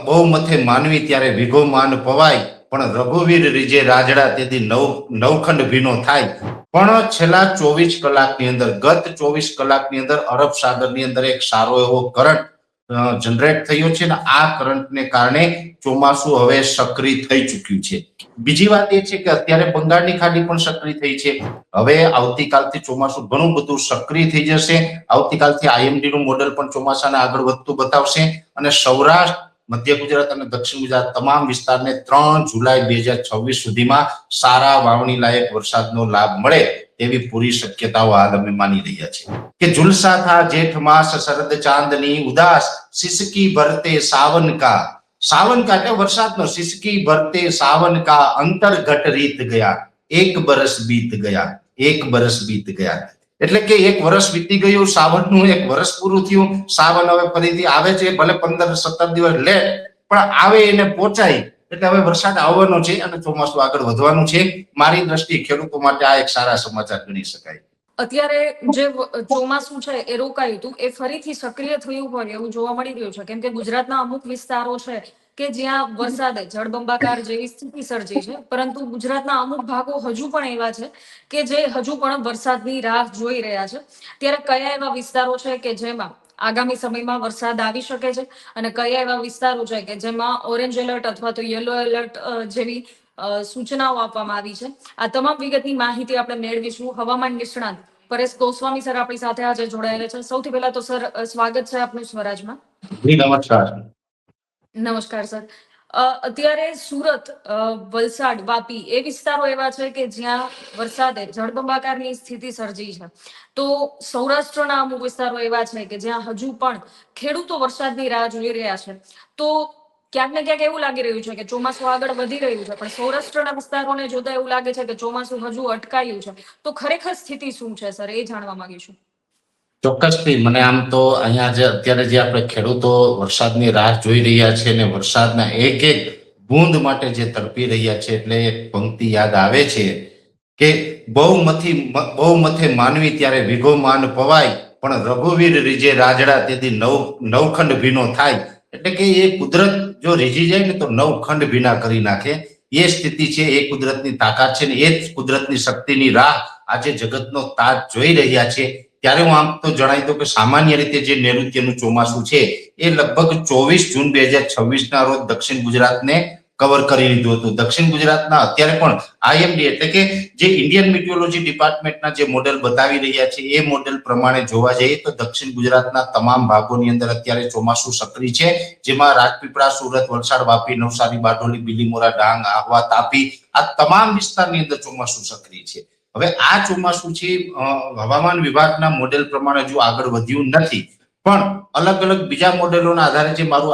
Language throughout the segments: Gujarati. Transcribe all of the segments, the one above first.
બહુમથે માનવી ત્યારે વિઘો માન પવાય, પણ રઘુવીર રીજે રાજડા તેથી નવખંડ ભીનો થાય. પણ છેલ્લા 24 કલાકની અંદર, ગત 24 કલાકની અંદર અરબ સાગરની અંદર એક સારો એવો કરંટ જનરેટ થયો છે, ને આ કરંટને કારણે ચોમાસું હવે સક્રિય થઈ ચૂક્યું છે. બીજી વાત એ છે કે અત્યારે બંગાળની ખાડી પણ સક્રિય થઈ છે. હવે આવતીકાલથી ચોમાસું ઘણું બધું સક્રિય થઈ જશે. આવતીકાલથી આઈએમડી નું મોડેલ પણ ચોમાસાને આગળ વધતું બતાવશે, અને સૌરાષ્ટ્ર, મધ્ય ગુજરાત અને દક્ષિણ ગુજરાત તમામ વિસ્તારને 3 જુલાઈ 2026 સુધીમાં સારા વાવણી લાયક વરસાદનો લાભ મળે તેવી પૂરી શક્યતાઓ હાલ અમે માની રહ્યા છીએ. કે ઝુલસા થા જેઠ માસ શરદ ચાંદની ઉદાસ, સિસકી ભરતે સાવન કા. સાવન કા એટલે વરસાદનો. સિસકી ભરતે સાવન કા, અંતર ઘટ રીત ગયા, એક બરસ બીત ગયા, એક બરસ બીત ગયા. એટલે કે એક વર્ષ વીતી ગયું, સાવનનું એક વર્ષ પૂરું થયું. સાવન હવે ફરીથી આવે છે, ભલે 15-17 દિવસ લે, પણ આવે એને પહોંચાય. એટલે હવે વરસાદ આવવાનો છે અને ચોમાસું આગળ વધવાનું છે. મારી દ્રષ્ટિએ ખેડૂતો માટે આ એક સારા સમાચાર ગણી શકાય. અત્યારે જે ચોમાસું છે એ રોકાયું હતું, એ ફરીથી સક્રિય થયું હોય એવું જોવા મળી રહ્યું છે, કેમ કે ગુજરાતના અમુક વિસ્તારો છે કે જ્યાં વરસાદે જળબંબાકાર જેવી સ્થિતિ સર્જી છે, પરંતુ ગુજરાતના અમુક ભાગો હજુ પણ એવા છે કે જે હજુ પણ વરસાદની રાહ જોઈ રહ્યા છે. ત્યારે કયા એવા વિસ્તારો છે કે જેમાં આગામી સમયમાં વરસાદ આવી શકે છે, અને કયા એવા વિસ્તારો છે કે જેમાં ઓરેન્જ એલર્ટ અથવા તો યલો એલર્ટ જેવી સૂચનાઓ આપવામાં આવી છે? આ તમામ વિગતની માહિતી આપણે મેળવીશું. હવામાન નિષ્ણાંત પરેશ ગોસ્વામી સર આપણી સાથે આજે જોડાયેલા છે. સૌથી પહેલા તો સર સ્વાગત છે આપનું સ્વરાજમાં. નમસ્કાર. નમસ્કાર સર. અત્યારે સુરત, વલસાડ, વાપી એ વિસ્તારો એવા છે કે જ્યાં વરસાદે જળબંબાકારની સ્થિતિ સર્જી છે. તો સૌરાષ્ટ્રના અમુક વિસ્તારો એવા છે કે જ્યાં હજુ પણ ખેડૂતો વરસાદની રાહ જોઈ રહ્યા છે. તો ક્યાંક ને ક્યાંક એવું લાગી રહ્યું છે કે ચોમાસું આગળ વધી રહ્યું છે, પણ સૌરાષ્ટ્રના વિસ્તારોને જોતા એવું લાગે છે કે ચોમાસું હજુ અટકાયું છે. તો ખરેખર સ્થિતિ શું છે સર, એ જાણવા માંગીશું. ચોક્કસથી. મને આમ તો અહીંયા જે અત્યારે જે આપણે ખેડૂતો વરસાદની રાહ જોઈ રહ્યા છે ને વરસાદના એક એક બૂંદ માટે જે તડપી રહ્યા છે, એટલે એક પંક્તિ યાદ આવે છે કે બહુમથે માનવી ત્યારે વિઘો માન પવાય, પણ રઘુવીર રીજે રાજડા તેથી નવખંડ ભીનો થાય. એટલે કે એ કુદરત જો રીઝી જાય ને તો નવખંડ ભીના કરી નાખે. એ સ્થિતિ છે, એ કુદરતની તાકાત છે, ને એ જ કુદરતની શક્તિની રાહ આજે જગતનો તાજ જોઈ રહ્યા છે. ત્યારે હું આમ તો જણાવી દઉં કે સામાન્ય રીતે જે નૈઋત્યનું ચોમાસું છે એ લગભગ 24 જૂન 2026 ના રોજ દક્ષિણ ગુજરાતને કવર કરી લીધું હતું. દક્ષિણ ગુજરાતના અત્યારે પણ આઈએમડી એટલે કે જે ઇન્ડિયન મિટિયોલોજી ડિપાર્ટમેન્ટના જે મોડેલ બતાવી રહ્યા છે, એ મોડેલ પ્રમાણે જોવા જઈએ તો દક્ષિણ ગુજરાતના તમામ ભાગોની અંદર અત્યારે ચોમાસું સક્રિય છે, જેમાં રાજપીપળા, સુરત, વલસાડ, વાપી, નવસારી, બારડોલી, બીલીમોરા, ડાંગ, આહવા, તાપી આ તમામ વિસ્તારની અંદર ચોમાસું સક્રિય છે. હવે આ ચોમાસું છે હવામાન વિભાગના મોડેલ પ્રમાણે જો આગળ વધ્યું નથી, પણ અલગ અલગ બીજા મોડેલોના આધારે જે મારું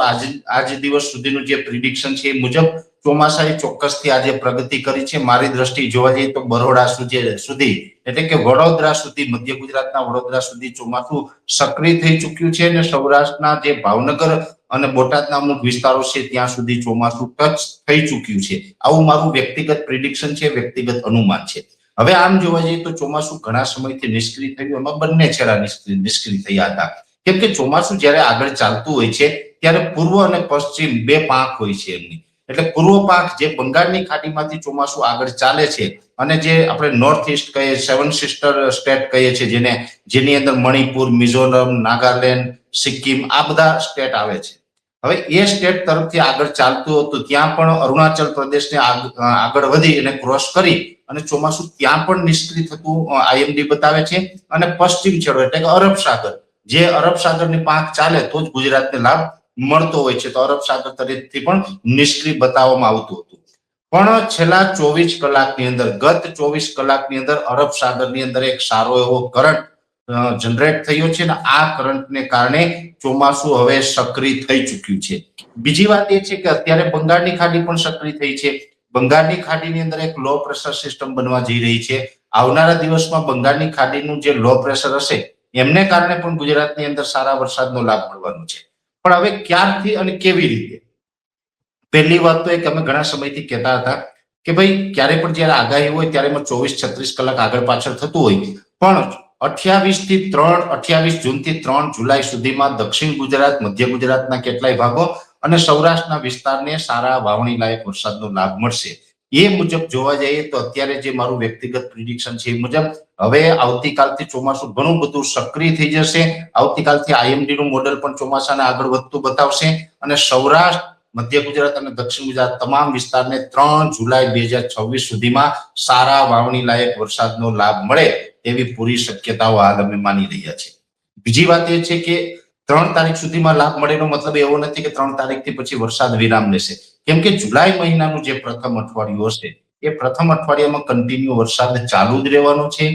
આજ દિવસ સુધીનું જે પ્રિડિક્શન છે એ મુજબ ચોમાસાએ ચોક્કસથી આજે પ્રગતિ કરી છે. મારી દ્રષ્ટિએ જોવા જઈએ તો બરોડા સુધી એટલે કે વડોદરા સુધી, મધ્ય ગુજરાતના વડોદરા સુધી ચોમાસું સક્રિય થઈ ચૂક્યું છે, અને સૌરાષ્ટ્રના જે ભાવનગર અને બોટાદના અમુક વિસ્તારો છે ત્યાં સુધી ચોમાસું ટચ થઈ ચૂક્યું છે. આવું મારું વ્યક્તિગત પ્રિડિક્શન છે, વ્યક્તિગત અનુમાન છે. હવે આમ જોવા જઈએ તો ચોમાસું ઘણા સમયથી નિષ્ક્રિય થયું, એમાં બંને છેડા નિષ્ક્રિય થયા હતા. કેમ કે ચોમાસું જયારે આગળ ચાલતું હોય છે ત્યારે પૂર્વ અને પશ્ચિમ બે પાંખ હોય છે એમની. એટલે પૂર્વ પાંખ જે બંગાળની ખાડીમાંથી ચોમાસું આગળ ચાલે છે, અને જે આપણે નોર્થ ઈસ્ટ કહીએ, 7 સિસ્ટર સ્ટેટ કહીએ છીએ, જેની અંદર મણિપુર, મિઝોરમ, નાગાલેન્ડ, સિક્કિમ આ બધા સ્ટેટ આવે છે. હવે એ સ્ટેટ તરફથી આગળ ચાલતું હતું, ત્યાં પણ અરુણાચલ પ્રદેશને આગળ વધી અને ક્રોસ કરી અને ચોમાસું ત્યાં પણ નિષ્ક્રિય થતું આઈએમડી બતાવે છે. અને પશ્ચિમ છેડો એટલે કે અરબ સાગર, જે અરબ સાગરની પાંખ ચાલે તો જ ગુજરાતને લાભ મળતો હોય છે, તો અરબ સાગર તરફથી પણ નિષ્ક્રિય બતાવવામાં આવતું હતું. પણ છેલ્લા 24 કલાકની અંદર, ગત 24 કલાકની અંદર અરબ સાગરની અંદર એક સારો એવો કરંટ જનરેટ થયો છે, ને આ કરંટને કારણે ચોમાસું હવે સક્રિય થઈ ચૂક્યું છે. બીજી વાત એ છે કે અત્યારે બંગાળની ખાડી પણ સક્રિય થઈ છે. બંગાળની ખાડીની અંદર એક લો પ્રેશર સિસ્ટમ બનવા જઈ રહી છે. આવનારા દિવસમાં બંગાળની ખાડીનું જે લો પ્રેશર હશે એમને કારણે પણ ગુજરાતની અંદર સારા વરસાદનો લાભ મળવાનો છે. પણ હવે ક્યારથી અને કેવી રીતે? પહેલી વાત તો એક અમે ઘણા સમયથી કહેતા હતા કે ભાઈ ક્યારે પણ જયારે આગાહી હોય ત્યારે 24-36 કલાક આગળ પાછળ થતું હોય, પણ 28 જૂનથી 3 જુલાઈ સુધીમાં દક્ષિણ ગુજરાત, મધ્ય ગુજરાતના કેટલાય ભાગો અને સૌરાષ્ટ્રના વિસ્તારને સારા વાવણી લાયક વરસાદનો લાભ મળશે. એ મુજબ જોવા જઈએ તો અત્યારે જે મારું વ્યક્તિગત પ્રિડિક્શન છે એ મુજબ હવે આવતીકાલથી ચોમાસું ઘણું બધું સક્રિય થઈ જશે. આવતીકાલથી આઈએમડી નું મોડેલ પણ ચોમાસાને આગળ વધતું બતાવશે અને સૌરાષ્ટ્ર, મધ્ય ગુજરાત અને દક્ષિણ ગુજરાત તમામ વિસ્તારને 3 જુલાઈ 2026 સુધીમાં સારા વાવણી લાયક વરસાદનો લાભ મળે એવી પૂરી શક્યતાઓ હાલ અમે માની રહ્યા છીએ. બીજી વાત એ છે કે 3 તારીખ સુધીમાં લાભ મળેનો મતલબ એવો નથી કે 3 તારીખથી પછી વરસાદ વિરામ લેશે, કેમ કે જુલાઈ મહિનાનું જે પ્રથમ અઠવાડિયું હશે એ પ્રથમ અઠવાડિયામાં કન્ટિન્યુ વરસાદ ચાલુ જ રહેવાનો છે.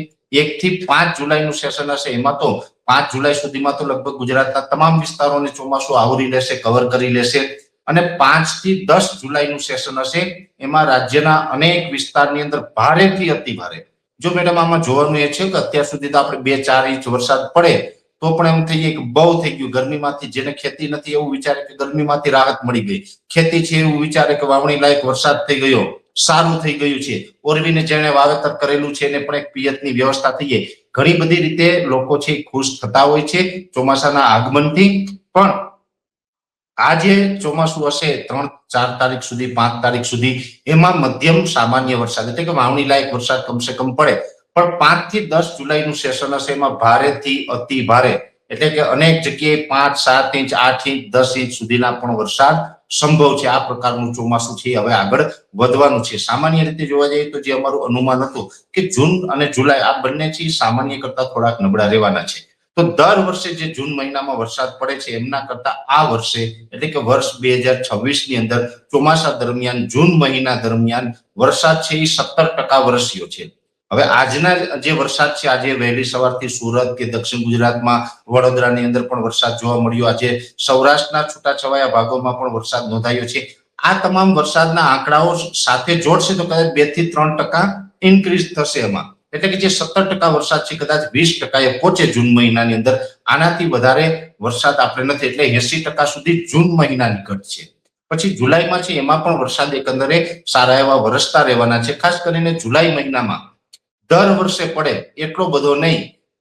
1 થી 5 જુલાઈનું સેશન હશે એમાં તો 5 જુલાઈ સુધીમાં તો લગભગ ગુજરાતના તમામ વિસ્તારોને ચોમાસું આવરી લેશે, કવર કરી લેશે. અને 5 થી 10 જુલાઈનું સેશન હશે એમાં રાજ્યના અનેક વિસ્તારની અંદર ભારેથી અતિ ભારે. જો મેડમ આમાં જોવાનું એ છે કે અત્યાર સુધી તો આપણે 2-4 ઇંચ વરસાદ પડે તો પણ એમ થઈએ કે બહુ થઈ ગયું, ગરમીમાંથી જેને ખેતી નથી એવું વિચારે કે ગરમીમાંથી રાહત મળી ગઈ, ખેતી છે એવું વિચારે કે વાવણી લાયક વરસાદ થઈ ગયો, સારું થઈ ગયું છે, ઓરવીને જેને વાવેતર કરેલું છે એને પણ એક પિયતની વ્યવસ્થા થઈ ગઈ. ઘણી બધી રીતે લોકો છે ખુશ થતા હોય છે ચોમાસાના આગમનથી. પણ આ જે ચોમાસું હશે 3-4 તારીખ સુધી, 5 તારીખ સુધી એમાં મધ્યમ સામાન્ય વરસાદ એટલે કે વાવણી લાયક વરસાદ કમસે કમ પડે. પણ 5 થી 10 જુલાઈનું સેશન હશે એમાં ભારેથી અતિ ભારે એટલે કે અનેક જગ્યાએ 5-7 ઇંચ, 8 ઇંચ, 10 ઇંચ સુધીના પણ વરસાદ સંભવ છે. આ પ્રકારનું ચોમાસું છે હવે આગળ વધવાનું છે. સામાન્ય રીતે જોવા જઈએ તો જે અમારું અનુમાન હતું કે જૂન અને જુલાઈ આ બંને છે સામાન્ય કરતા થોડાક નબળા રહેવાના છે. તો દર વર્ષે જે જૂન મહિનામાં વરસાદ પડે છે એમના કરતા આ વર્ષે એટલે કે વર્ષ 2026 ની અંદર ચોમાસા દરમિયાન જૂન મહિના દરમિયાન વરસાદ છે એ 17% વરસ્યો છે. હવે આજના જે વરસાદ છે, આજે વહેલી સવારથી સુરત કે દક્ષિણ ગુજરાતમાં, વડોદરાની અંદર પણ વરસાદ જોવા મળ્યો, આજે સૌરાષ્ટ્રના છૂટાછવાયા ભાગોમાં પણ વરસાદ નોંધાયો છે. આ તમામ વરસાદના આંકડાઓ સાથે જોડશે તો કદાચ 2 થી 3% ઇન્ક્રીઝ થશે એમાં. એટલે કે જે 17% વરસાદ છે કદાચ 20% એ પહોંચે જૂન મહિનાની અંદર. આનાથી વધારે વરસાદ આપણે નથી એટલે 80% સુધી જૂન મહિનાની ઘટ છે. પછી જુલાઈમાં છે એમાં પણ વરસાદ એકંદરે સારા એવા વરસતા રહેવાના છે. ખાસ કરીને જુલાઈ મહિનામાં દર વર્ષે પડે એટલો બધો નહીં,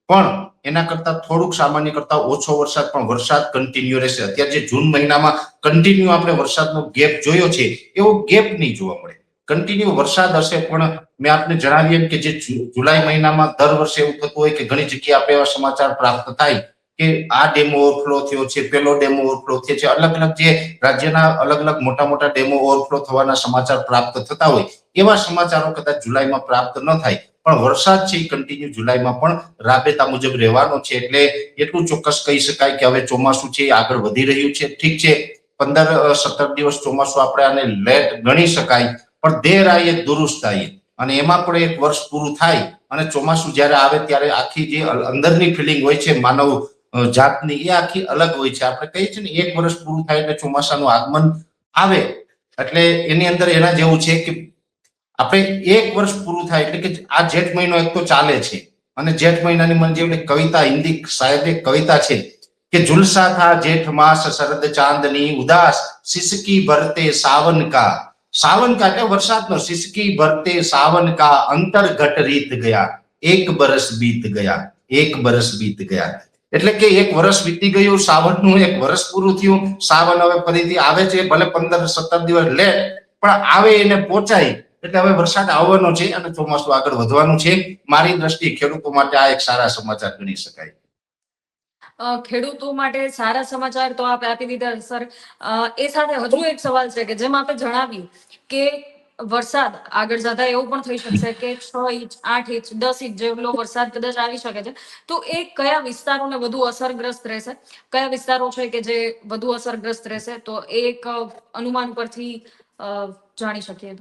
પણ એના કરતા થોડુંક સામાન્ય કરતા ઓછો વરસાદ, પણ વરસાદ કન્ટિન્યુ રહેશે. અત્યારે જે જૂન મહિનામાં કન્ટિન્યુ આપણે વરસાદનો ગેપ જોયો છે એવો ગેપ નહીં જોવા મળે. કન્ટિન્યુ વરસાદ હશે, પણ મેં આપને જણાવ્યું કે જે જુલાઈ મહિનામાં દર વર્ષે એવું થતું હોય કે ઘણી જગ્યાએ આપણે એવા સમાચાર પ્રાપ્ત થાય કે આ ડેમો ઓવરફ્લો થયો છે, પેલો ડેમો ઓવરફ્લો થયો છે, અલગ અલગ જે રાજ્યના અલગ અલગ મોટા મોટા ડેમો ઓવરફ્લો થવાના સમાચાર પ્રાપ્ત થતા હોય એવા સમાચારો કદાચ જુલાઈમાં પ્રાપ્ત ન થાય, પણ વરસાદ છે એ કન્ટિન્યુ જુલાઈમાં પણ રાબેતા મુજબ રહેવાનો છે. એટલે એટલું ચોક્કસ કહી શકાય કે હવે ચોમાસું છે આગળ વધી રહ્યું છે. ઠીક છે, 15-17 દિવસ ચોમાસું આપણે આને લેટ ગણી શકાય, પણ દેર આયે દુરુસ્ત આયે. અને એમાં પણ એક વર્ષ પૂરું થાય અને ચોમાસું જ્યારે આવે ત્યારે આખી જે અંદરની ફિલિંગ હોય છે માનવ જાતની એ આખી અલગ હોય છે. આપણે કહીએ છીએ ને 1 વર્ષ પૂરું થાય એટલે ચોમાસાનું આગમન આવે, એટલે એની અંદર એના જેવું છે કે આપણે 1 વર્ષ પૂરું થાય એટલે કે આ જેઠ મહિનો એક તો ચાલે છે અને જેઠ મહિનાની મને જે કવિતા હિન્દી શાયદ એક કવિતા છે કે झुलसा था जेठ मास शरद चांदनी उदास सिसकी भरते सावन का. सावन का એટલે વરસાદનો સિસકી ભરતે સાવન કા અંતર ઘટ રીત ગયા, 1 બરસ બીત ગયા, 1 બરસ બીત ગયા. એટલે કે 1 વર્ષ વીતી ગયું, સાવનનું 1 વર્ષ પૂરું થયું. સાવન હવે ફરીથી આવે છે, ભલે 15-17 દિવસ લેટ, પણ આવે એને પહોંચાય એટલે હવે વરસાદ આવવાનો છે અને ચોમાસું આગળ વધવાનું છે. મારી દ્રષ્ટિએ ખેડૂતો માટે આ એક સારા સમાચાર ગણી શકાય. ખેડૂતો માટે સારા સમાચાર તો આપણે આપી દીધા સર. એ સાથે હજુ એક સવાલ છે કે જેમ આપણે જણાવ્યું કે વરસાદ આગળ જતા એવું પણ થઈ શકશે કે 6 ઇંચ, 8 ઇંચ, 10 ઇંચ જેટલો વરસાદ કદાચ આવી શકે છે. તો એ કયા વિસ્તારોને વધુ અસરગ્રસ્ત રહેશે, કયા વિસ્તારો છે કે જે વધુ અસરગ્રસ્ત રહેશે, તો એક અનુમાન પરથી જાણી શકીએ.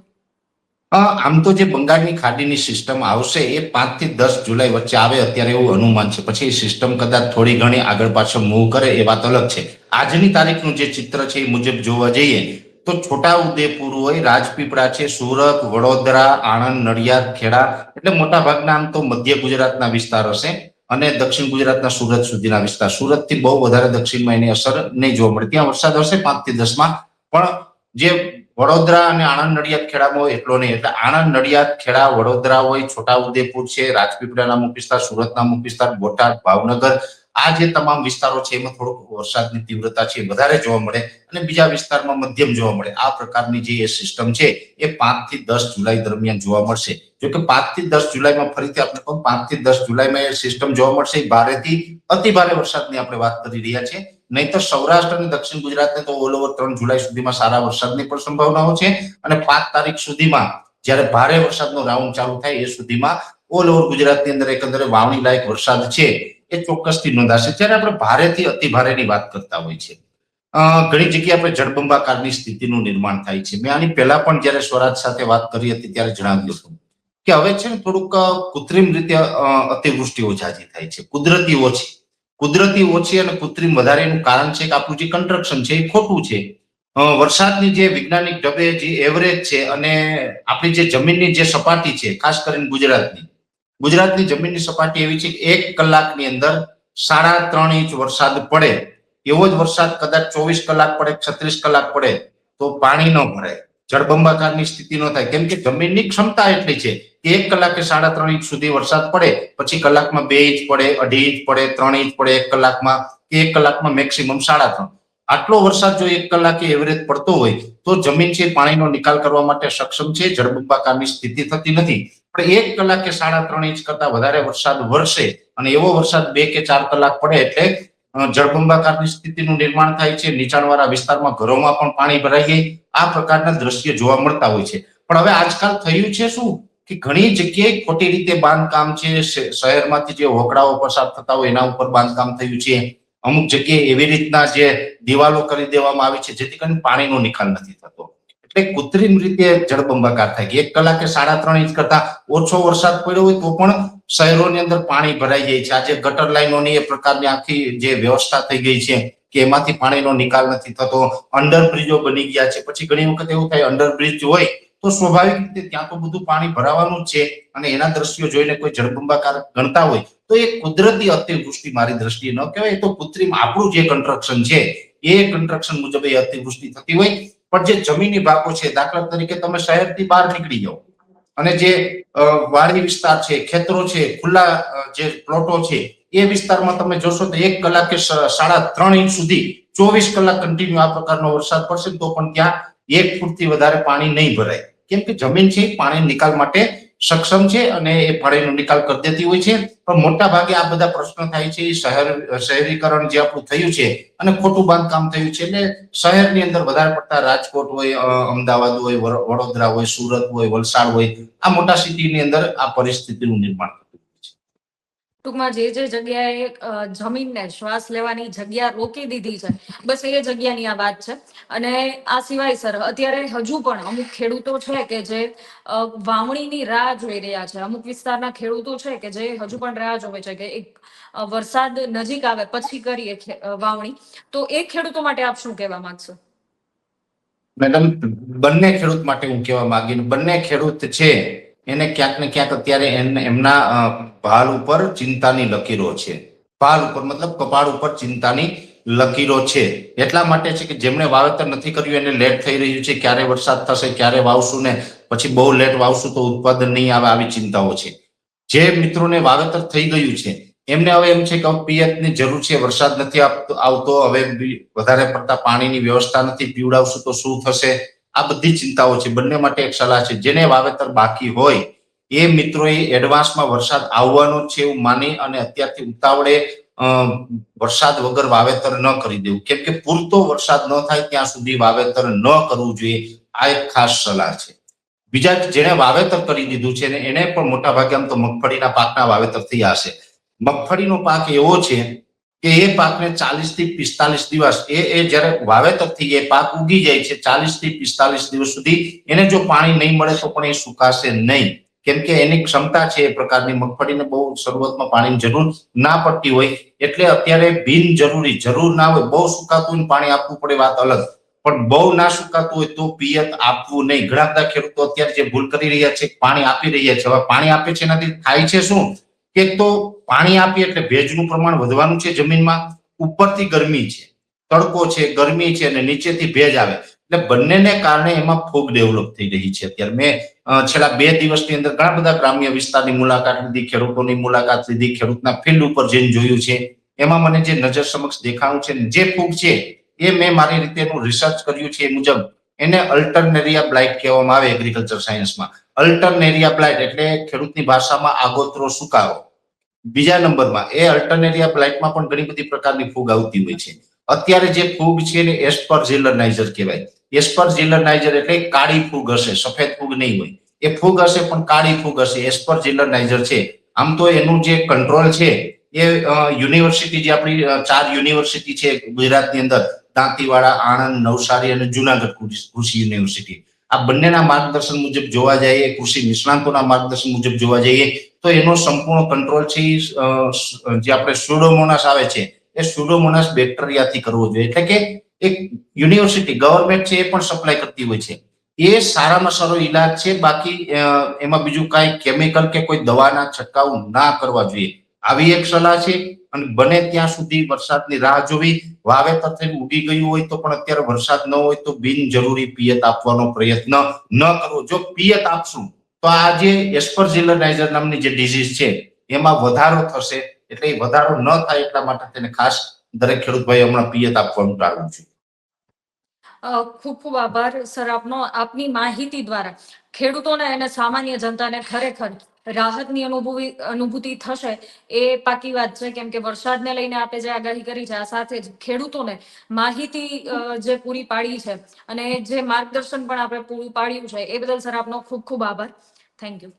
આમ તો જે બંગાળની ખાડીની સિસ્ટમ આવશે એ 5 થી 10 જુલાઈ વચ્ચે આવે અત્યારે એવું અનુમાન છે. પછી સિસ્ટમ કદાચ થોડી ઘણી આગળ પાછળ મૂવ કરે એ વાત અલગ છે. આજની તારીખનું જે ચિત્ર છે એ મુજબ જોવા જઈએ તો છોટાઉદેપુર હોય, રાજપીપળા છે, સુરત, વડોદરા, આણંદ, નડિયાદ, ખેડા એટલે મોટા ભાગના આમ તો મધ્ય ગુજરાતના વિસ્તાર હશે અને દક્ષિણ ગુજરાતના સુરત સુધીના વિસ્તાર. સુરત થી બહુ વધારે દક્ષિણમાં એની અસર નહીં જોવા મળે, ત્યાં વરસાદ હશે 5 થી 10 માં, પણ જે વડોદરા અને આણંદ નડિયાદ ખેડામાં હોય એટલો નહીં. એટલે આણંદ નડિયાદ ખેડા વડોદરા હોય, છોટાઉદેપુર છે, રાજપીપળાના અમુક વિસ્તાર, સુરતના અમુક વિસ્તાર, બોટાદ, ભાવનગર આ જે તમામ વિસ્તારો છે એમાં થોડોક વરસાદની તીવ્રતા છે વધારે જોવા મળે અને બીજા વિસ્તારમાં મધ્યમ જોવા મળે. આ પ્રકારની જે સિસ્ટમ છે એ 5 થી 10 જુલાઈ દરમિયાન જોવા મળશે. જો કે 5 થી 10 જુલાઈમાં ફરીથી આપણે કહું 5 થી 10 જુલાઈમાં એ સિસ્ટમ જોવા મળશે. ભારેથી અતિ ભારે વરસાદની આપણે વાત કરી રહ્યા છીએ. નહીં તો સૌરાષ્ટ્ર અને દક્ષિણ ગુજરાતને તો ઓલ ઓવર 3 જુલાઈ સુધીમાં સારા વરસાદની પણ સંભાવનાઓ છે અને 5 તારીખ સુધીમાં જ્યારે ભારે વરસાદનો રાઉન્ડ ચાલુ થાય એ સુધીમાં ઓલ ઓવર ગુજરાતની અંદર એકંદરે વાવણી લાયક વરસાદ છે એ ચોક્કસથી નોંધાશે. જ્યારે આપણે ભારેથી અતિ ભારેની વાત કરતા હોય છે ઘણી જગ્યાએ આપણે જળબંબાકારની સ્થિતિનું નિર્માણ થાય છે. મેં આની પહેલા પણ જ્યારે સ્વરાજ સાથે વાત કરી હતી ત્યારે જણાવ્યું હતું કે હવે છે ને થોડુંક કૃત્રિમ રીતે અતિવૃષ્ટિઓ ઝાઝી થાય છે, કુદરતી ઓછી અને કૃત્રિમ વધારેનું કારણ છે કે આપણું જે કન્સ્ટ્રક્શન છે એ ખોટું છે. વરસાદની જે વૈજ્ઞાનિક ઢબે જે એવરેજ છે અને આપણી જે જમીનની જે સપાટી છે ખાસ કરીને ગુજરાતની જમીનની સપાટી એવી છે કે 1 કલાકની અંદર 3.5 ઇંચ વરસાદ પડે એવો જ વરસાદ કદાચ 24 કલાક પડે 36 કલાક પડે તો પાણી ન ભરાય, જળબંબાકારની સ્થિતિ ન થાય. કેમ કે જમીનની ક્ષમતા એટલી છે કે 1 કલાકે 3.5 ઇંચ સુધી વરસાદ પડે, પછી કલાકમાં 2 ઇંચ પડે, 2.5 ઇંચ પડે, 3 ઇંચ પડે 1 કલાકમાં, કે 1 કલાકમાં મેક્સિમમ 3.5. આટલો વરસાદ જો 1 કલાકે એવરેજ પડતો હોય તો જમીન છે પાણીનો નિકાલ કરવા માટે સક્ષમ છે, જળબંબાકારની સ્થિતિ થતી નથી. પણ 1 કલાકે 3.5 ઇંચ કરતા વધારે વરસાદ વરસે અને એવો વરસાદ 2 કે 4 કલાક પડે એટલે જળબંબાકારની સ્થિતિનું નિર્માણ થાય છે. નીચાણવાળા વિસ્તારમાં ઘરોમાં પણ પાણી ભરાઈ જાય આ પ્રકારના દ્રશ્ય જોવા મળતા હોય છે. પણ હવે આજકાલ થયું છે શું કે ઘણી જગ્યાએ ખોટી રીતે બાંધકામ છે, શહેરમાંથી જે હોકળાઓ પસાર થતા હોય એના ઉપર બાંધકામ થયું છે. અમુક જગ્યાએ એવી રીતના જે દિવાલો કરી દેવામાં આવી છે જેથી કરીને પાણીનો નિકાલ નથી થતો. એટલે કૃત્રિમ રીતે જળબંબાકાર થાય કે 1 કલાકે 3.5 ઇંચ કરતા ઓછો વરસાદ પડ્યો હોય તો પણ શહેરોની અંદર પાણી ભરાઈ જાય છે. આજે ગટર લાઈનોની એ પ્રકારની આખી જે વ્યવસ્થા થઈ ગઈ છે કે એમાંથી પાણીનો નિકાલ નથી થતો. અંડરબ્રિજો બની ગયા છે. પછી ઘણી વખત એવું થાય અંડરબ્રિજ હોય તો સ્વાભાવિક રીતે ત્યાં તો બધું પાણી ભરાવાનું જ છે અને એના દ્રશ્યો જોઈને કોઈ જળબંબાકાર ગણતા હોય તો એ કુદરતી અતિવૃષ્ટિ મારી દ્રષ્ટિએ ન કહેવાય. એ તો કૃત્રિમ આપણું જે કન્સ્ટ્રક્શન છે એ કન્સ્ટ્રક્શન મુજબ એ અતિવૃષ્ટિ થતી હોય. પણ જે જમીની ભાગો છે દાખલા તરીકે તમે શહેરથી બહાર નીકળી જાઓ અને જે વાડી વિસ્તાર છે, ખેતરો છે, ખુલ્લા જે પ્લોટો છે એ વિસ્તારમાં તમે જોશો તો 1 કલાકે 3.5 ઇંચ સુધી 24 કલાક કન્ટિન્યુ આ પ્રકારનો વરસાદ પડશે તો પણ ત્યાં 1 ફૂટથી વધારે પાણી નહીં ભરાય. કેમ કે જમીન છે પાણી નિકાલ માટે સક્ષમ છે અને એ પાણીનો નિકાલ કરી દેતી હોય છે. પણ મોટા ભાગે આ બધા પ્રશ્નો થાય છે શહેરીકરણ જે આપણું થયું છે અને ખોટું બાંધકામ થયું છે. એટલે શહેરની અંદર વધારે પડતા રાજકોટ હોય, અમદાવાદ હોય, વડોદરા હોય, સુરત હોય, વલસાડ હોય આ મોટા સિટીની અંદર આ પરિસ્થિતિનું નિર્માણ થતું હોય છે. ટૂંકમાં જે જગ્યાએ જમીનને શ્વાસ લેવાની જગ્યા રોકી દીધી છે બસ એ જગ્યાની આ વાત છે. અને આ સિવાય સર અત્યારે હજુ પણ અમુક ખેડૂતો છે કે જે વાવણીની રાહ જોઈ રહ્યા છે. અમુક વિસ્તારના ખેડૂતો છે કે જે હજુ પણ રાહ જોવે છે કે એક વરસાદ નજીક આવે પછી કરીએ વાવણી. તો એ ખેડૂતો માટે આપ શું કહેવા માંગશો? મેડમ, બંને ખેડૂત માટે હું કહેવા માંગીને બંને ખેડૂત છે એને ક્યાંક ને ક્યાંક અત્યારે એમના ભાલ ઉપર ચિંતાની લકીરો છે. ભાલ ઉપર મતલબ કપાળ ઉપર ચિંતાની લકીરો છે. એટલા માટે છે કે જેમણે વાવેતર નથી કર્યું એને લેટ થઈ રહ્યું છે. ક્યારે વરસાદ થશે, ક્યારે વાવશું ને પછી બહુ લેટ વાવશું તો ઉત્પાદન નહીં આવે આવી ચિંતાઓ છે. જે મિત્રોને વાવેતર થઈ ગયું છે એમને હવે એમ છે કે પિયતની જરૂર છે, વરસાદ નથી આવતો, હવે વધારે પડતા પાણીની વ્યવસ્થા નથી, પીવડાવશું તો શું થશે, આ બધી ચિંતાઓ છે. બંને માટે એક સલાહ છે જેને વાવેતર બાકી હોય એ મિત્રોએ એડવાન્સમાં વરસાદ આવવાનો છે એવું માની અને અત્યારથી ઉતાવળે વરસાદ વગર વાવેતર ન કરી દેવું. કેમ કે પૂરતો વરસાદ ન થાય ત્યાં સુધી વાવેતર ન કરવું જોઈએ. આ એક ખાસ સલાહ છે. બીજા જેને વાવેતર કરી દીધું છે ને એને પણ મોટા ભાગે આમ તો મગફળીના પાકના વાવેતર થયા હશે. મગફળીનો પાક એવો છે કે એ પાકને 40 થી 45 દિવસ એ જ્યારે વાવેતર થઈ એ પાક ઉગી જાય છે 40 થી 45 દિવસ સુધી એને જો પાણી નહીં મળે તો પણ એ સુકાશે નહીં. કેમ કે એની ક્ષમતા છે એ પ્રકારની. મગફળીને બહુ શરૂઆતમાં પાણીની જરૂર ના પડતી હોય એટલે અત્યારે બિનજરૂરી જરૂર ના હોય બહુ સુકાતું પાણી આપવું પડે વાત અલગ, પણ બહુ ના સુકાતું હોય તો પિયત આપવું નહીં. ઘણા બધા ખેડૂતો અત્યારે જે ભૂલ કરી રહ્યા છે પાણી આપી રહ્યા છે. હવે પાણી આપે છે એનાથી થાય છે શું કે તો પાણી આપીએ એટલે ભેજનું પ્રમાણ વધવાનું છે જમીનમાં, ઉપરથી ગરમી છે, તડકો છે, ગરમી છે અને નીચેથી ભેજ આવે એટલે બંનેને કારણે એમાં ફૂગ ડેવલપ થઈ રહી છે. અત્યારે મેં છેલ્લા 2 દિવસની અંદર ઘણા બધા ગ્રામ્ય વિસ્તારની મુલાકાત લીધી, ખેડૂતોની મુલાકાત લીધી, ખેડૂતના ફિલ્ડ ઉપર જઈને જોયું છે. એમાં મને જે નજર સમક્ષ દેખાણું છે ને, જે ફૂગ છે એ મેં મારી રીતે એનું રિસર્ચ કર્યું છે એ મુજબ એને અલ્ટરનેરિયા બ્લાઇટ કહેવામાં આવે એગ્રીકલ્ચર સાયન્સમાં. અલ્ટરનેરિયા બ્લાઇટ એટલે ખેડૂતની ભાષામાં આગોતરો સુકારો. બીજા નંબરમાં એ અલ્ટરનેરિયા બ્લાઇટમાં પણ ઘણી બધી પ્રકારની ફૂગ આવતી હોય છે. અત્યારે જે ફૂગ છે ને એસ્પરજિલરનાઇઝર કહેવાય. એસ્પરજિલરનાઇઝર એટલે કાળી ફૂગ હશે, સફેદ ફૂગ નહીં હોય. એ ફૂગ હશે પણ કાળી ફૂગ હશે, એસ્પરજિલરનાઇઝર છે. આમ તો એનું જે કંટ્રોલ છે એ યુનિવર્સિટી જે આપણી 4 યુનિવર્સિટી છે ગુજરાતની અંદર, દાંતીવાડા, આણંદ, નવસારી અને જુનાગઢ કૃષિ યુનિવર્સિટી, આ બંનેના માર્ગદર્શન મુજબ જોવા જઈએ, કૃષિ નિષ્ણાંતોના માર્ગદર્શન મુજબ જોવા જઈએ તો એનો સંપૂર્ણ કંટ્રોલ છે જે આપણે સ્યુડોમોનાસ આવે છે એ સ્યુડોમોનાસ બેક્ટેરિયાથી કરવો જોઈએ. એટલે કે એક યુનિવર્સિટી ગવર્મેન્ટ છે એ પણ સપ્લાય કરતી હોય છે. એ સારામાં સારો ઈલાજ છે. બાકી એમાં બીજું કાંઈ કેમિકલ કે કોઈ દવાના છંટકાવ ના કરવા જોઈએ, આવી એક સલાહ છે. અને બને ત્યાં સુધી વરસાદની રાહ જોવી. વાવેતર થઈ ઉગી ગયું હોય તો પણ અત્યારે વરસાદ ન હોય તો બિનજરૂરી પિયત આપવાનો પ્રયત્ન ન કરવો. જો પિયત આપશું તો આ જે એસ્પરજિલરનાઇઝર નામની જે ડિઝીઝ છે એમાં વધારો થશે. એટલે એ વધારો ન થાય એટલા માટે તેને ખાસ દરેક ખેડૂત ભાઈ હમણાં પિયત આપવાનું ટાળવું જોઈએ. ખૂબ ખૂબ આભાર સર આપનો. આપની માહિતી દ્વારા ખેડૂતોને અને સામાન્ય જનતાને ખરેખર રાહતની અનુભૂતિ થશે એ પાકી વાત છે. કેમ કે વરસાદને લઈને આપણે જે આગાહી કરી છે, આ સાથે જ ખેડૂતોને માહિતી જે પૂરી પાડી છે અને જે માર્ગદર્શન પણ આપણે પૂરું પાડ્યું છે એ બદલ સર આપનો ખૂબ ખૂબ આભાર. Thank you.